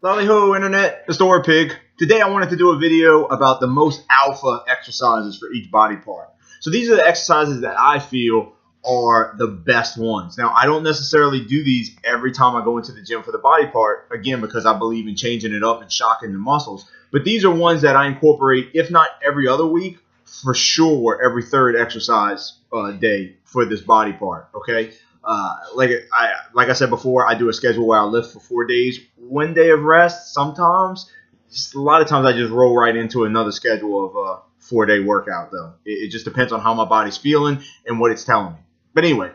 Lolly ho, internet, it's the Orpig. Today I wanted to do a video about the most alpha exercises for each body part. So these are the exercises that I feel are the best ones. Now, I don't necessarily do these every time I go into the gym for the body part, again, because I believe in changing it up and shocking the muscles. But these are ones that I incorporate, if not every other week, for sure every third exercise day for this body part, okay? Like I said before, I do a schedule where I lift for 4 days, 1 day of rest. Sometimes, just a lot of times I just roll right into another schedule of a 4-day workout, though. It just depends on how my body's feeling and what it's telling me. But anyway,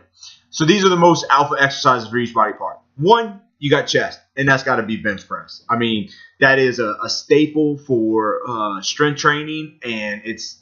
so these are the most alpha exercises for each body part. One, you got chest, and that's got to be bench press. I mean, that is a staple for strength training, and it's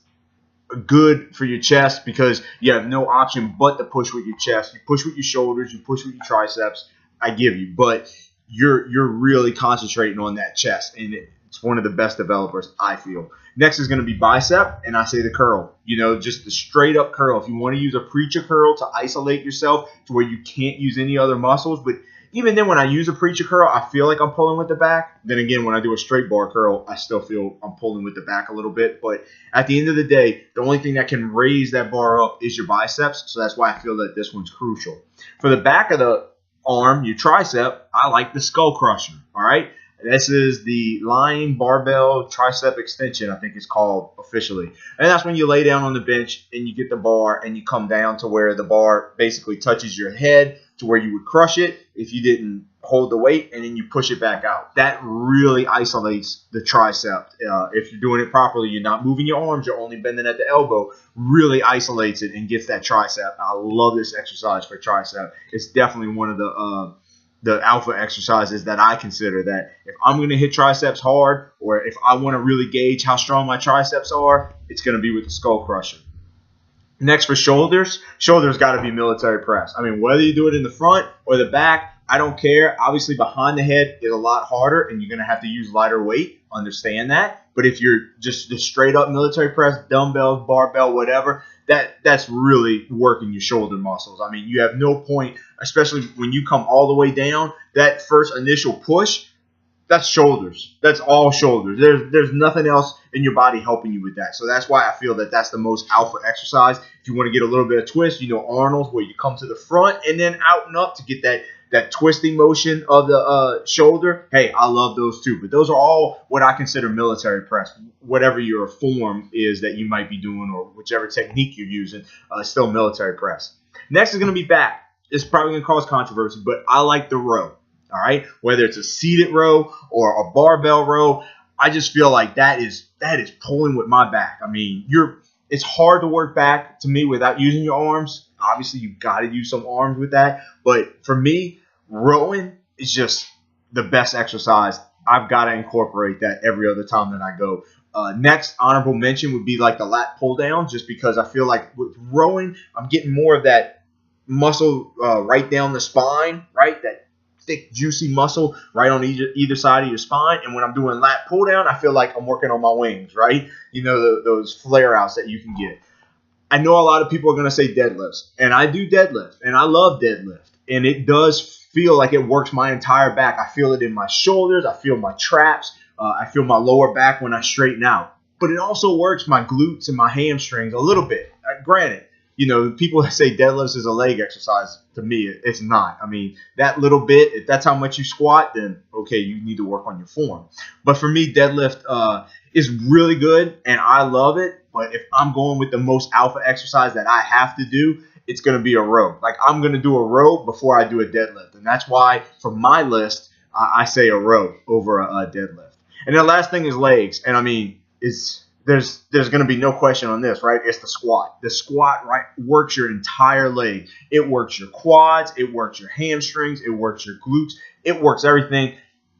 good for your chest because you have no option but to push with your chest. You push with your shoulders, you push with your triceps, I give you, but you're really concentrating on that chest, and it's one of the best developers, I feel. Next is going to be bicep, and I say the curl. You know, just the straight up curl. If you want to use a preacher curl to isolate yourself to where you can't use any other muscles, but even then, when I use a preacher curl, I feel like I'm pulling with the back. Then again, when I do a straight bar curl, I still feel I'm pulling with the back a little bit. But at the end of the day, the only thing that can raise that bar up is your biceps. So that's why I feel that this one's crucial. For the back of the arm, your tricep, I like the skull crusher. All right. This is the lying barbell tricep extension, I think it's called officially. And that's when you lay down on the bench and you get the bar and you come down to where the bar basically touches your head to where you would crush it if you didn't hold the weight, and then you push it back out. That really isolates the tricep. If you're doing it properly, you're not moving your arms, you're only bending at the elbow, really isolates it and gets that tricep. I love this exercise for tricep. It's definitely one of the alpha exercises that I consider that if I'm going to hit triceps hard, or if I want to really gauge how strong my triceps are, it's going to be with the skull crusher. Next, for shoulders got to be military press. I mean, whether you do it in the front or the back, I don't care. Obviously, behind the head is a lot harder, and you're going to have to use lighter weight. Understand that. But if you're just straight up military press, dumbbells, barbell, whatever, that's really working your shoulder muscles. I mean, you have no point, especially when you come all the way down, that first initial push, that's shoulders. That's all shoulders. There's nothing else in your body helping you with that. So that's why I feel that that's the most alpha exercise. If you want to get a little bit of twist, you know Arnold's, where you come to the front and then out and up to get that twisting motion of the shoulder. Hey, I love those too. But those are all what I consider military press. Whatever your form is that you might be doing, or whichever technique you're using, still military press. Next is going to be back. It's probably going to cause controversy, but I like the row. All right, whether it's a seated row or a barbell row, I just feel like that is pulling with my back. I mean, it's hard to work back to me without using your arms. Obviously, you've got to use some arms with that. But for me, rowing is just the best exercise. I've got to incorporate that every other time that I go. Next honorable mention would be like the lat pull down, just because I feel like with rowing, I'm getting more of that muscle right down the spine, right? That thick, juicy muscle right on either side of your spine. And when I'm doing lat pull down, I feel like I'm working on my wings, right? You know, those flare outs that you can get. I know a lot of people are going to say deadlifts, and I do deadlift, and I love deadlift. And it does feel like it works my entire back. I feel it in my shoulders. I feel my traps. I feel my lower back when I straighten out. But it also works my glutes and my hamstrings a little bit. Granted, you know, people that say deadlifts is a leg exercise, to me, it's not. I mean, that little bit, if that's how much you squat, then, okay, you need to work on your form. But for me, deadlift is really good, and I love it. But if I'm going with the most alpha exercise that I have to do, it's going to be a row. Like, I'm going to do a row before I do a deadlift. And that's why, for my list, I say a row over a deadlift. And the last thing is legs. And, I mean, there's going to be no question on this, right? It's the squat. The squat, right, works your entire leg. It works your quads. It works your hamstrings. It works your glutes. It works everything.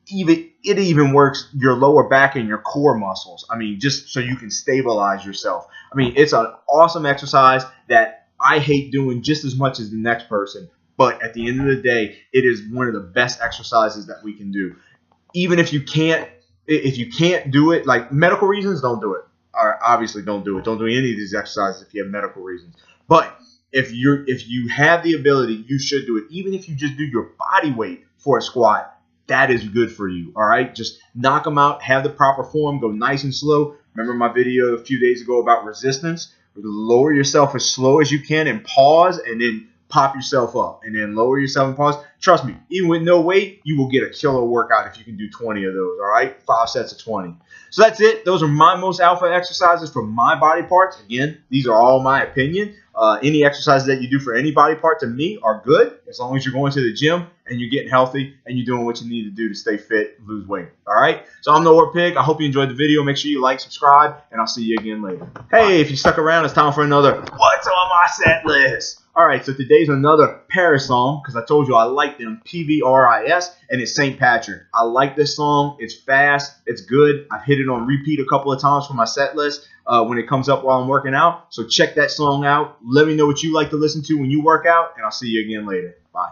It even works your lower back and your core muscles. I mean, just so you can stabilize yourself. I mean, it's an awesome exercise that I hate doing just as much as the next person. But at the end of the day, it is one of the best exercises that we can do. Even if you can't do it, like medical reasons, don't do it. Obviously, don't do it. Don't do any of these exercises if you have medical reasons. But if you have the ability, you should do it. Even if you just do your body weight for a squat, that is good for you. All right, just knock them out, have the proper form, go nice and slow. Remember my video a few days ago about resistance? Lower yourself as slow as you can and pause, and then pop yourself up, and then lower yourself and pause. Trust me, even with no weight, you will get a killer workout if you can do 20 of those. All right, 5 sets of 20. So that's it. Those are my most alpha exercises for my body parts. Again, these are all my opinion. Any exercises that you do for any body part to me are good, as long as you're going to the gym and you're getting healthy and you're doing what you need to do to stay fit and lose weight. All right? So I'm the Orpig. I hope you enjoyed the video. Make sure you like, subscribe, and I'll see you again later. Hey, if you stuck around, it's time for another What's on My Set List? All right, so today's another Paris song, because I told you I like them, PVRIS, and it's St. Patrick. I like this song. It's fast. It's good. I've hit it on repeat a couple of times for my set list when it comes up while I'm working out. So check that song out. Let me know what you like to listen to when you work out, and I'll see you again later. Bye.